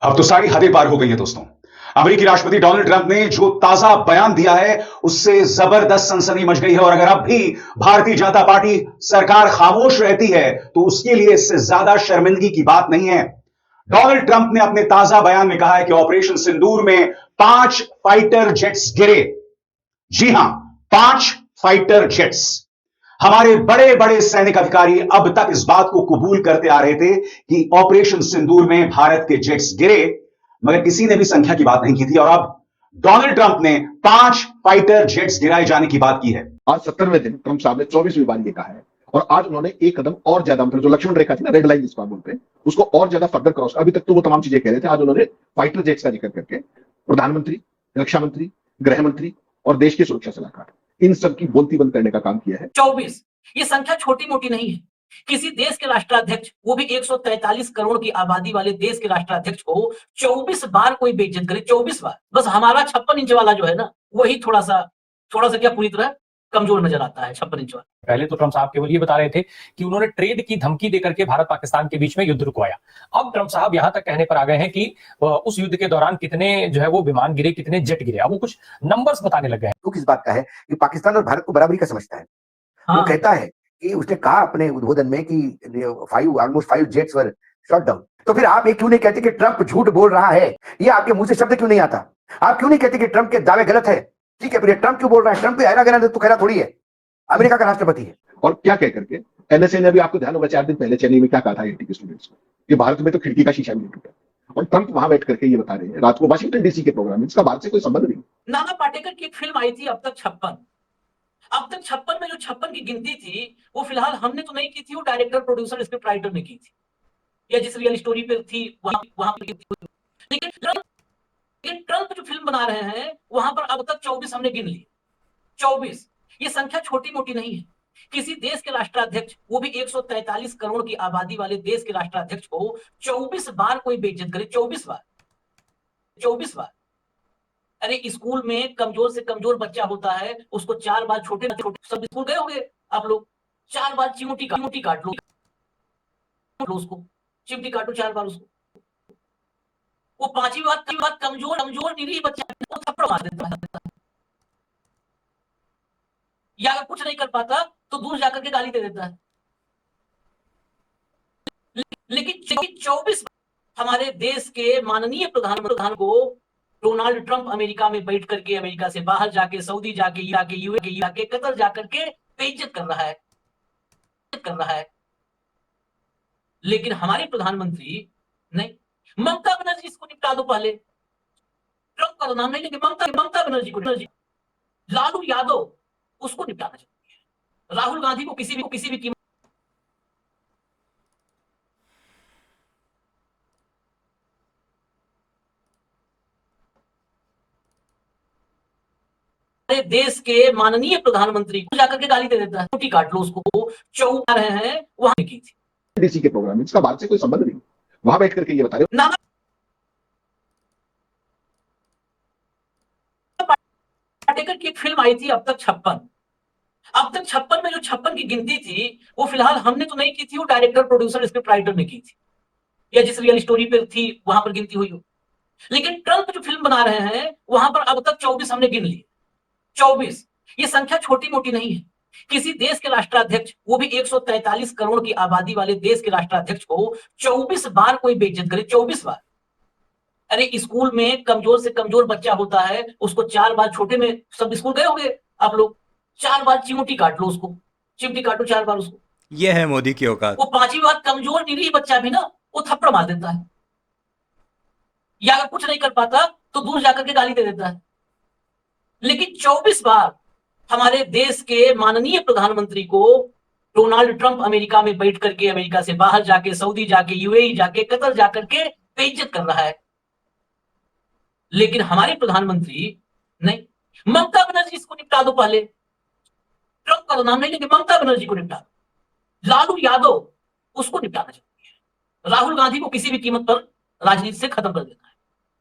अब तो सारी हदें पार हो गई है दोस्तों। अमेरिकी राष्ट्रपति डोनाल्ड ट्रंप ने जो ताजा बयान दिया है उससे जबरदस्त सनसनी मच गई है। और अगर अब भी भारतीय जनता पार्टी सरकार खामोश रहती है तो उसके लिए इससे ज्यादा शर्मिंदगी की बात नहीं है। डोनाल्ड ट्रंप ने अपने ताजा बयान में कहा है कि ऑपरेशन सिंदूर में 5 फाइटर जेट्स गिरे। जी हां, 5 फाइटर जेट्स। हमारे बड़े बड़े सैनिक अधिकारी अब तक इस बात को कबूल करते आ रहे थे कि ऑपरेशन सिंदूर में भारत के जेट्स गिरे, मगर किसी ने भी संख्या की बात नहीं की थी। और अब डोनाल्ड ट्रंप ने 5 फाइटर जेट्स गिराए जाने की बात की है। आज 70वें दिन ट्रंप साहब ने 24वीं बार ये कहा है और आज उन्होंने एक कदम और ज्यादा, मतलब जो लक्ष्मण रेखा थी ना, रेड लाइन जिसको आप बोलते हैं, उसको और ज्यादा फर्दर क्रॉस। अभी तक तो वो तमाम चीजें कह रहे थे, आज उन्होंने फाइटर जेट्स का जिक्र करके प्रधानमंत्री, रक्षा मंत्री, गृह मंत्री और देश के सुरक्षा सलाहकार, इन सब की बोलती बंद करने का काम किया है। 24 ये संख्या छोटी मोटी नहीं है। किसी देश के राष्ट्राध्यक्ष, वो भी 143 करोड़ की आबादी वाले देश के राष्ट्राध्यक्ष को 24 बार कोई बेइज्जत करे, 24 बार। बस हमारा 56 इंच वाला जो है ना, वही थोड़ा सा क्या पूरी तरह कमजोर नजर आता है, 56 इंच वाला। पहले तो ट्रंप साहब केवल ये बता रहे थे कि उन्होंने ट्रेड की धमकी देकर के भारत पाकिस्तान के बीच में युद्ध रुकवाया। अब ट्रंप साहब यहां तक कहने पर आ गए हैं कि उस युद्ध के दौरान कितने जो है वो विमान गिरे, कितने जेट गिरे। अब वो कुछ नंबर्स बताने लग गए हैं। दुख इस बात का है कि पाकिस्तान और भारत को बराबरी का समझता है। हाँ। वो कहता है कि उसने कहा अपने उद्बोधन में कि ऑलमोस्ट 5 जेट्स वर शॉट डाउन। तो फिर आप ये क्यों नहीं कहते कि ट्रंप झूठ बोल रहा है? ये आपके मुंह से शब्द क्यों नहीं आता? आप क्यों नहीं कहते कि ट्रंप के दावे गलत है? ठीक है, फिर ट्रंप क्यों बोल रहा है? ट्रंप को हैरा गलत तो खैरा थोड़ी है, अमेरिका का राष्ट्रपति है। और क्या कह करके एनएसए ने, अभी आपको ध्यान होगा 4 दिन पहले चेन्नई में क्या कहा था आईआईटी के स्टूडेंट्स को कि भारत में तो खिड़की का शीशा भी नहीं टूटा। और ट्रंप वहां बैठ करके ये बता रहे हैं रात को वाशिंगटन डीसी के प्रोग्राम में, इसका भारत से कोई संबंध नहीं। नाना पाटेकर की एक फिल्म आई थी अब तक 56। अब तक 56 में जो 56 की गिनती थी वो फिलहाल हमने तो नहीं की थी, वो डायरेक्टर, प्रोड्यूसर, स्क्रिप्ट राइटर ने की थी, या जिस रियल स्टोरी पे थी वहां पर की थी। लेकिन ट्रंप जो फिल्म बना रहे हैं वहां पर अब तक 24 हमने गिन लिए। 24 ये संख्या छोटी मोटी नहीं है। किसी देश के राष्ट्राध्यक्ष, वो भी 143 करोड़ की आबादी वाले देश के राष्ट्राध्यक्ष को 24 बार कोई बेइज्जत करे, 24 बार, 24 बार। अरे स्कूल में कमजोर से कमजोर बच्चा होता है, उसको 4 बार, छोटे सब स्कूल गए होंगे आप लोग, 4 बार चिमटी काट लो उसको, चिमटी काटो 4 बार उसको। वो 5वीं बार कमजोर निरीह बच्चा वो थप्पड़ मार देता है, या अगर कुछ नहीं कर पाता तो दूर जाकर के गाली दे देता है। लेकिन 24 हमारे देश के माननीय प्रधानमंत्री को डोनाल्ड ट्रंप अमेरिका में बैठ करके, अमेरिका से बाहर जाके, सऊदी जाके, यूएई जाके, कतर जाकर के बेइज्जत कर रहा है। लेकिन हमारे प्रधानमंत्री नहीं, ममता बनर्जी इसको निपटा दो पहले। ट्रंप का नाम नहीं लेंगे, ममता बनर्जी को, लालू यादव उसको निपटाना चाहिए। राहुल गांधी को किसी भी कीमत देश के माननीय प्रधानमंत्री को जाकर के गाली दे देता है, छुट्टी काट लो उसको। 4 रहे हैं वहां की थी डीसी के प्रोग्राम में, इसका भारत से कोई संबंध नहीं। वहां बैठ करके ये बता रहे नाना पाटेकर की एक फिल्म आई थी अब तक 56। अब तक 56 में जो 56 की गिनती थी वो फिलहाल हमने तो नहीं की थी, वो डायरेक्टर, प्रोड्यूसर, स्क्रिप्ट राइटर ने की थी, या जिस रियल स्टोरी पे थी वहां पर गिनती हुई हो। लेकिन ट्रंप जो फिल्म बना रहे हैं वहां पर अब तक 24 हमने गिन लिए। 24 ये संख्या छोटी मोटी नहीं है। किसी देश के राष्ट्राध्यक्ष, वो भी 143 करोड़ की आबादी वाले देश के राष्ट्राध्यक्ष को 24 बार कोई बेइज्जत करे, 24 बार। अरे स्कूल में कमजोर से कमजोर बच्चा होता है, उसको 4 बार, छोटे में सब स्कूल गए होंगे आप लोग, 4 बार चिमटी काट लो उसको, चिमटी काटो 4 बार उसको। ये है मोदी की औकात। वो 5वीं बार कमजोर निरीह बच्चा भी ना वो थप्पड़ मार देता है, या अगर कुछ नहीं कर पाता तो दूर जाकर के गाली दे देता है। लेकिन 24 बार हमारे देश के माननीय प्रधानमंत्री को डोनाल्ड ट्रंप अमेरिका में बैठ करके, अमेरिका से बाहर जाके, सऊदी जाके, यूएई जाके, कतर जाकर के बेइज्जत कर रहा है। लेकिन हमारे प्रधानमंत्री नहीं, ममता बनर्जी इसको निपटा दो पहले। ट्रंप का नाम नहीं लेंगे, ममता बनर्जी को निपटा दो। लालू यादव उसको निपटाना चाहिए। राहुल गांधी को किसी भी कीमत पर राजनीति से खत्म कर देना है।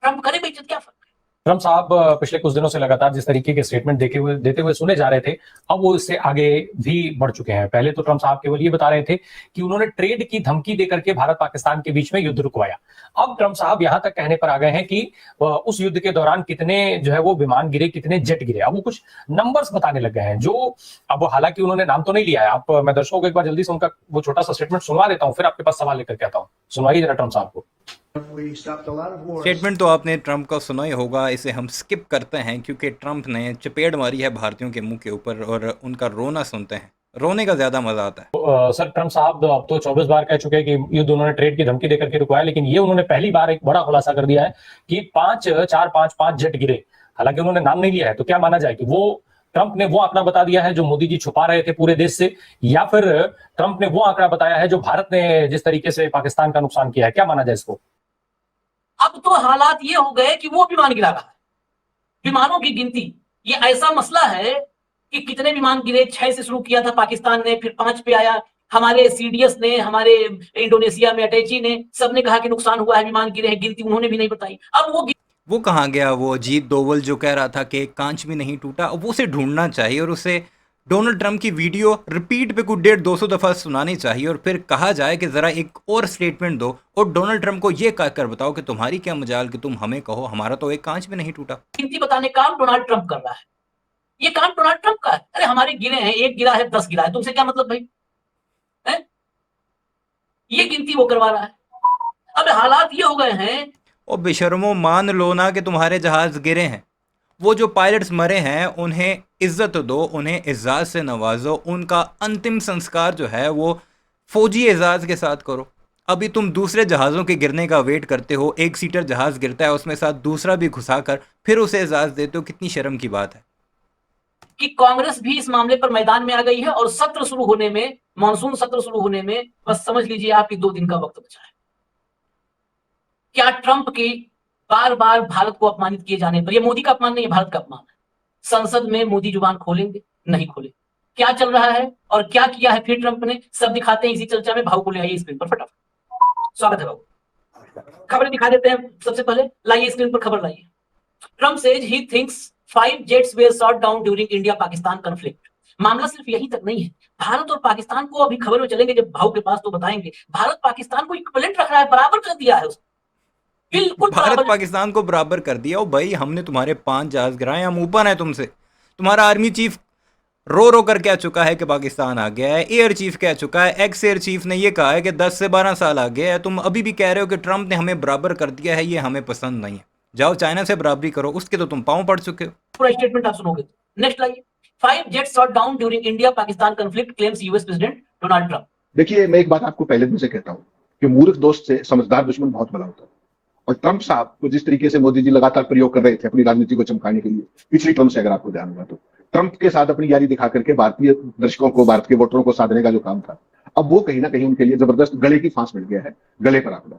ट्रंप करे बेइज्जत, क्या फर्क है? ट्रम्प साहब पिछले कुछ दिनों से लगातार जिस तरीके के स्टेटमेंट देते हुए सुने जा रहे थे, अब वो इससे आगे भी बढ़ चुके हैं। पहले तो ट्रम्प साहब केवल ये बता रहे थे कि उन्होंने ट्रेड की धमकी देकर के भारत पाकिस्तान के बीच में युद्ध रुकवाया। अब ट्रम्प साहब यहां तक कहने पर आ गए हैं कि उस युद्ध के दौरान कितने जो है वो विमान गिरे, कितने जेट गिरे। अब वो कुछ नंबर्स बताने लग गए हैं, जो अब हालांकि उन्होंने नाम तो नहीं लिया है। आप मैं दर्शकों को एक बार जल्दी से उनका वो छोटा सा स्टेटमेंट सुनवा देता हूं, फिर आपके पास सवाल लेकर के आता हूं। सुनवाइए जरा ट्रम्प साहब को। स्टेटमेंट तो आपने ट्रंप का सुना ही होगा, इसे हम स्किप करते हैं क्योंकि ट्रंप ने चपेट मारी है भारतीयों के मुंह के ऊपर और उनका रोना सुनते हैं, रोने का ज़्यादा मज़ा आता है। सर, ट्रम्प साहब अब तो 24 बार कह चुके हैं कि युद्ध उन्होंने ट्रेड की धमकी देकर के रुकवाया, लेकिन ये उन्होंने पहली बार एक बड़ा खुलासा कर दिया है कि 5 जेट गिरे। हालांकि उन्होंने नाम नहीं लिया है, तो क्या माना जाए कि वो ट्रंप ने वो आंकड़ा बता दिया है जो मोदी जी छुपा रहे थे पूरे देश से, या फिर ट्रंप ने वो आंकड़ा बताया है जो भारत ने जिस तरीके से पाकिस्तान का नुकसान किया है? क्या माना जाए इसको? अब तो हालात ये हो गए कि वो विमान गिरा रहा है, विमानों की गिनती। ये ऐसा मसला है कि कितने विमान गिरे, 6 से शुरू किया था पाकिस्तान ने, फिर 5 पे आया। हमारे सीडीएस ने, हमारे इंडोनेशिया में अटैची ने, सबने कहा कि नुकसान हुआ है, विमान गिरे हैं, गिनती उन्होंने भी नहीं बताई। अब वो कहाँ गया वो अजीत डोवल जो कह रहा था कि कांच भी नहीं टूटा? अब उसे ढूंढना चाहिए और उसे डोनाल्ड ट्रंप की वीडियो रिपीट पे कुछ 150-200 दफ़ा सुनानी चाहिए और फिर कहा जाए कि ज़रा एक और स्टेटमेंट दो और डोनाल्ड ट्रंप को ये कहकर बताओ कि तुम्हारी क्या मजाल कि तुम हमें कहो, हमारा तो एक कांच भी नहीं टूटा। गिनती बताने का काम डोनाल्ड ट्रंप कर रहा है, ये काम डोनाल्ड ट्रंप का है। अरे हमारे गिरे हैं, 1 गिरा है, 10 गिरा है, तुमसे क्या मतलब भाई है? ये गिनती वो करवा रहा है। अब हालात ये हो गए हैं। और बेशर्मो, मान लो ना कि तुम्हारे जहाज गिरे हैं, वो जो पायलट्स मरे हैं उन्हें इज्जत दो, उन्हें एजाज़ से नवाजो, उनका अंतिम संस्कार जो है वो फौजी एजाज़ के साथ करो। अभी तुम दूसरे जहाज़ों के गिरने का वेट करते हो, 1 सीटर जहाज़ गिरता है उसमें साथ दूसरा भी घुसा कर फिर उसे एजाज़ देते हो। कितनी शर्म की बात है कि कांग्रेस भी इस मामले पर मैदान में आ गई है और सत्र शुरू होने में, मानसून सत्र शुरू होने में बस समझ लीजिए आपकी 2 दिन का वक्त बचा है। क्या ट्रंप की बार बार भारत को अपमानित किए जाने पर, यह मोदी का अपमान नहीं है, भारत का अपमान है, संसद में मोदी जुबान खोलेंगे? नहीं खोले। क्या चल रहा है और क्या किया है फिर ट्रंप ने, सब दिखाते हैं इसी चर्चा में। भाव को ले आइए स्क्रीन पर फटाफट। स्वागत है भाव। खबरें दिखा देते हैं सबसे पहले, लाइए स्क्रीन पर खबर लाइए। Trump says he thinks 5 jets way shot down during India Pakistan conflict. मामला सिर्फ यही तक नहीं है, भारत और पाकिस्तान को अभी खबर में चलेंगे जब भाव के पास तो बताएंगे। भारत पाकिस्तान को इक्विवेलेंट रख रहा है, बराबर कर दिया है उसने, बिल्कुल भारत पाकिस्तान को बराबर कर दिया। ओ भाई, हमने तुम्हारे 5 जहाज गिराए, हम ऊपर हैं तुमसे। तुम्हारा आर्मी चीफ रो रो कर कह चुका है कि पाकिस्तान आ गया है, एयर चीफ कह चुका है, एक्स एयर चीफ ने ये कहा है कि 10 से 12 साल आ गया है। तुम अभी भी कह रहे हो कि ट्रंप ने हमें बराबर कर दिया है, ये हमें पसंद नहीं है। जाओ चाइना से बराबरी करो, उसके तो तुम पांव पड़ चुके हो। पूरा स्टेटमेंट आप सुनोगे। नेक्स्ट लाइए। 5 jets shot down during India Pakistan conflict claims US president Donald Trump. देखिए, मैं एक बात आपको पहले दिन से कहता हूं कि मूर्ख दोस्त से समझदार दुश्मन बहुत बड़ा होता है। और ट्रंप साहब को जिस तरीके से मोदी जी लगातार प्रयोग कर रहे थे अपनी राजनीति को चमकाने के लिए, पिछली ट्रंप से अगर आपको ध्यान होगा तो ट्रंप के साथ अपनी यारी दिखा करके भारतीय दर्शकों को, भारत के वोटरों को साधने का जो काम था, अब वो कहीं ना कहीं उनके लिए जबरदस्त गले की फांस मिल गया है, गले पर आंकड़ा।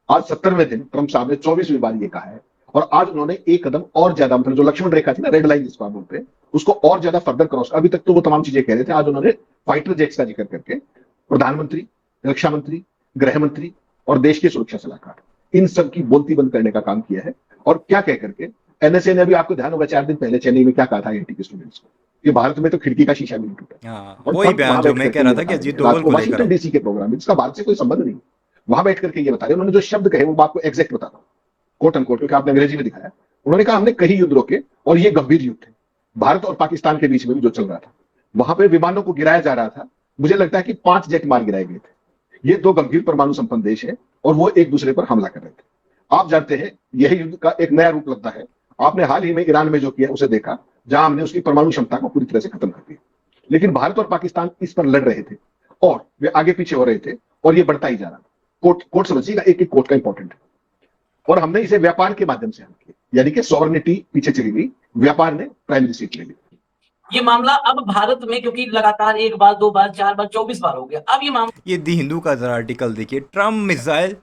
आज 70वें दिन ट्रंप साहब ने 24वीं बार ये कहा है और आज उन्होंने एक कदम और ज्यादा, मतलब जो लक्ष्मण रेखा थी ना, रेड लाइन जिसको आप बोलते हैं, उसको और ज्यादा फर्दर क्रॉस। अभी तक तो वो तमाम चीजें कह रहे थे, आज उन्होंने फाइटर जेट्स का जिक्र करके प्रधानमंत्री, रक्षा मंत्री, गृह मंत्री और देश के सुरक्षा सलाहकार, इन सब की बोलती बंद करने का काम किया है। और क्या कह करके एनएसए ने, अभी आपको ध्यान होगा 4 दिन पहले चेन्नई में क्या कहा था आईआईटी के स्टूडेंट्स को कि भारत में तो खिड़की का शीशा भी नहीं टूटा। हाँ, वही बयान जो मैं कह रहा था कि अजीत डोभाल को लेकर वाशिंगटन डीसी के प्रोग्राम में, इसका भारत से कोई संबंध नहीं, वहां बैठ करके ये बता रहे। उन्होंने जो शब्द कहे वो मैं आपको एग्जैक्ट बताता हूँ, कोट अनकोट, क्योंकि आपने अंग्रेजी में दिखाया। उन्होंने कहा हमने कई युद्ध रोके और ये गंभीर युद्ध थे। भारत और पाकिस्तान के बीच में भी जो चल रहा था, वहां पे विमानों को गिराया जा रहा था। मुझे लगता है कि 5 जेट मार गिराए गए थे। ये 2 गंभीर परमाणु संपन्न देश है और वो एक दूसरे पर हमला कर रहे थे। आप जानते हैं यही युद्ध का एक नया रूप लगता है। आपने हाल ही में ईरान में जो किया उसे देखा, जहां हमने उसकी परमाणु क्षमता को पूरी तरह से खत्म कर दिया। लेकिन भारत और पाकिस्तान इस पर लड़ रहे थे और वे आगे पीछे हो रहे थे और ये बढ़ता ही जा रहा था। कोट समझिएगा, एक एक कोट का इंपॉर्टेंट है। और हमने इसे व्यापार के माध्यम से हल किया, यानी कि सॉवरेनिटी पीछे चली गई, व्यापार ने प्राइमरी सीट ले ली। ये मामला अब भारत में, क्योंकि लगातार 1 बार 2 बार 4 बार 24 बार हो गया, अब ये मामला, ये दी हिंदू का जरा आर्टिकल देखिए। Trump missile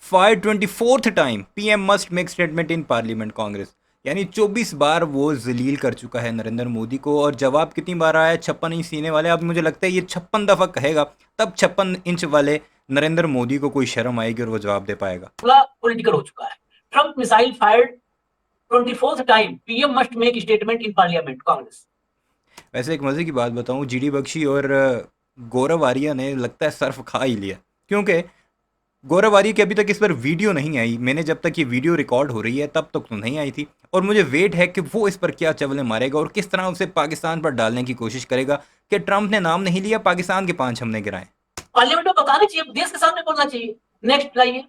fire 24th time, PM must make statement in parliament Congress. यानी 24 बार वो जलील कर चुका है नरेंद्र मोदी को। और जवाब कितनी बार आया है? 56 इंच सीने वाले। अब मुझे लगता है ये 56 दफ़ा कहेगा, तब 56 इंच वाले नरेंद्र मोदी को कोई शर्म आएगी और वो जवाब दे पाएगा। पॉलिटिकल हो चुका है। Trump missile fired 24th time PM must make statement in parliament, Congress. वैसे एक मज़े की बात बताऊं, जीडी बख्शी और गौरव आर्या ने लगता है सर्फ खा ही लिया, क्योंकि गौरव आर्या की अभी तक इस पर वीडियो नहीं आई। मैंने जब तक ये वीडियो रिकॉर्ड हो रही है तब तक तो नहीं आई थी, और मुझे वेट है कि वो इस पर क्या चवले मारेगा और किस तरह उसे पाकिस्तान पर डालने की कोशिश करेगा कि ट्रंप ने नाम नहीं लिया, पाकिस्तान के 5 हमने गिराए। पार्लियामेंट में बताना चाहिए, देश के सामने बोलना चाहिए। नेक्स्ट लाइए,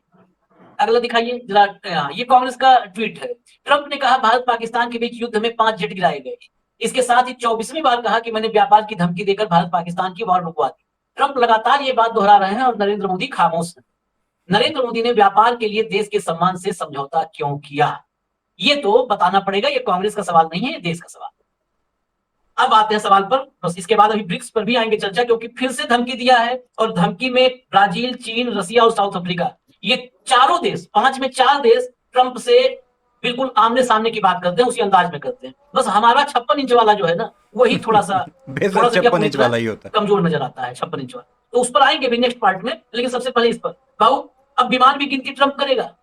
अगला दिखाइए जरा। ये कांग्रेस का ट्वीट है। ट्रंप ने कहा भारत पाकिस्तान के बीच युद्ध में 5 जेट गिराए गए। इसके साथ ही 24वीं बार कहा कि मैंने व्यापार की धमकी देकर भारत पाकिस्तान की वॉर रुकवा दी। ट्रंप लगातार ये बात दोहरा रहे हैं और नरेंद्र मोदी खामोश हैं। नरेंद्र मोदी ने व्यापार के लिए देश के सम्मान से समझौता क्यों किया, ये तो बताना पड़ेगा। ये कांग्रेस का सवाल नहीं है, ये देश का सवाल। अब आते हैं सवाल पर, बस इसके बाद अभी ब्रिक्स पर भी आएंगे चर्चा, क्योंकि फिर से धमकी दिया है और धमकी में ब्राजील, चीन, रसिया और साउथ अफ्रीका, ये चारों देश, 5 में 4 देश ट्रंप से बिल्कुल आमने सामने की बात करते हैं, उसी अंदाज में करते हैं। बस हमारा 56 इंच वाला जो है ना, वही थोड़ा सा बेशक 56 इंच वाला ही होता है, कमजोर नजर आता है 56 इंच वाला। तो उस पर आएंगे भी नेक्स्ट पार्ट में, लेकिन सबसे पहले इस पर बाबू, अब विमान की गिनती ट्रंप करेगा।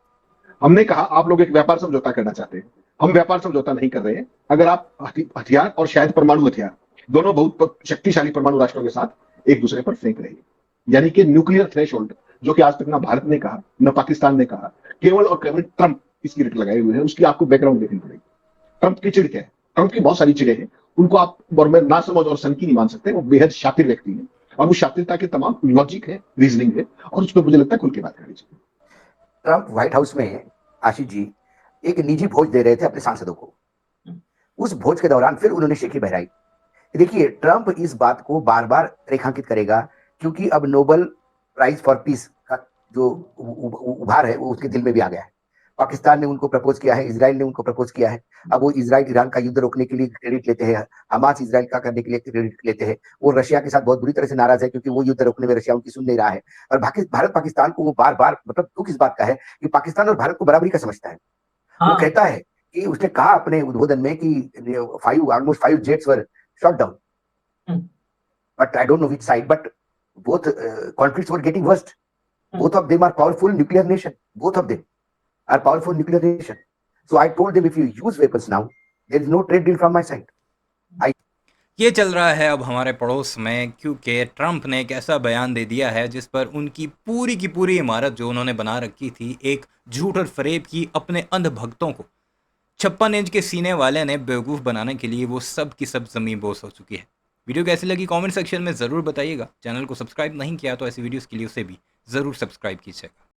हमने कहा आप लोग एक व्यापार समझौता करना चाहते हैं, हम व्यापार समझौता नहीं कर रहे हैं। अगर आप हथियार और शायद परमाणु हथियार दोनों बहुत शक्तिशाली परमाणु राष्ट्रों के साथ एक दूसरे पर फेंक रहे हैं, यानी कि न्यूक्लियर थ्रेशोल्ड, जो कि आज तक ना भारत ने कहा ना पाकिस्तान ने कहा, केवल और केवल ट्रंप इसकी रेट लगाए हुए हैं। उसकी आपको बैकग्राउंड देखनी पड़ेगी। ट्रंप की चिड़ क्या है? ट्रंप की बहुत सारी चिड़े हैं, उनको आप ना समझ और सनकी नहीं मान सकते। वो बेहद शातिर व्यक्ति है और वो शातिरता के तमाम लॉजिक है, रीजनिंग है, और उस पर मुझे लगता है खुल के बात करनी चाहिए। ट्रंप व्हाइट हाउस में, आशीष जी, एक निजी भोज दे रहे थे अपने सांसदों को। उस भोज के दौरान फिर उन्होंने शेखी बहराई। देखिए, ट्रंप इस बात को बार बार रेखांकित करेगा, क्योंकि अब नोबेल प्राइज फॉर पीस का जो उभार है वो उसके दिल में भी आ गया है। पाकिस्तान ने उनको प्रपोज किया है, इजराइल ने उनको प्रपोज किया है। अब वो इजराइल ईरान का युद्ध रोकने के लिए क्रेडिट लेते हैं, हमास इजराइल का करने के लिए क्रेडिट लेते हैं। वो रशिया के साथ बहुत बुरी तरह से नाराज है, क्योंकि वो युद्ध रोकने में रशिया उनकी सुन नहीं रहा है। और भारत पाकिस्तान को वो बार बार, मतलब दुख इस बात का है कि पाकिस्तान और भारत को बराबरी का समझता है। वो कहता है कि उसने कहा अपने उद्बोधन में कि almost 5 jets were shot down, but I don't know which side, but both conflicts were getting worse. Both of them are powerful nuclear nation. Both of them are powerful nuclear nation. So I told them, if you use weapons now, there is no trade deal from my side. ये चल रहा है अब हमारे पड़ोस में, क्योंकि Trump ने एक ऐसा बयान दे दिया है जिस पर उनकी पूरी की पूरी इमारत जो उन्होंने बना रखी थी एक झूठ और फरेब की अपने अंध भक्तों को 56 इंच के सीने वाले ने बेवकूफ़ बनाने के लिए वो सब की सब ज़मीन बोस हो चुकी है। वीडियो कैसी लगी कमेंट सेक्शन में ज़रूर बताइएगा। चैनल को सब्सक्राइब नहीं किया तो ऐसी वीडियोस के लिए उसे भी ज़रूर सब्सक्राइब कीजिएगा।